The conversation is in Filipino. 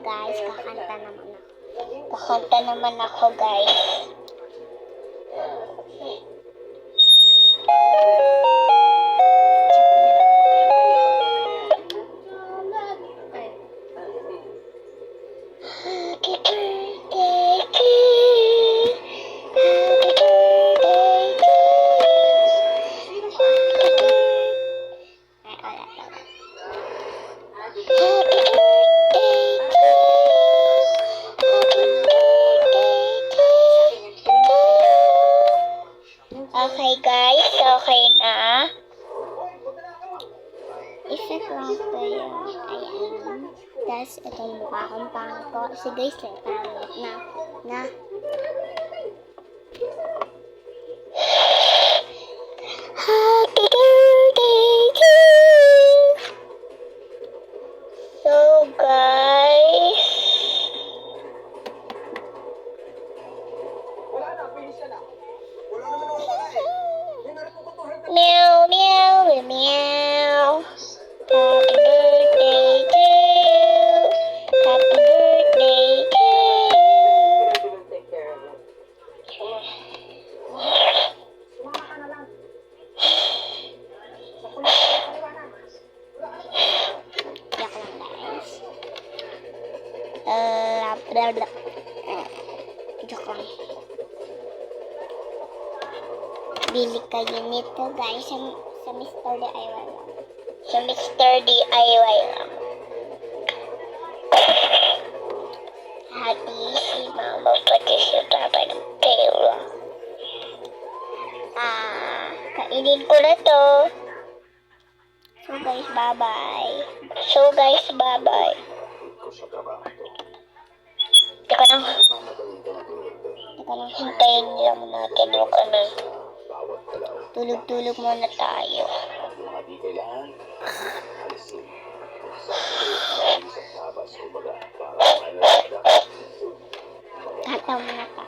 guys. Kakanta naman ako guys. Okay guys, okay na. Isa lang pa yun. Ayan. Tapos itong mukha kong pangit ko. Si guys lang pangit na. Happy birthday to you. So guys. Meow, meow, meow. Happy birthday to you. Happy birthday to you. Yak lang guys. Joke lang. Bili kayo nito guys sa Mr. DIY lang. Sa Mr. DIY lang. Hati si mama pati si papa ng pera. Kainin ko na to. So guys, bye-bye. Teka lang, hintayin lang natin yung tulog muna tayo. Tataw muna tayo.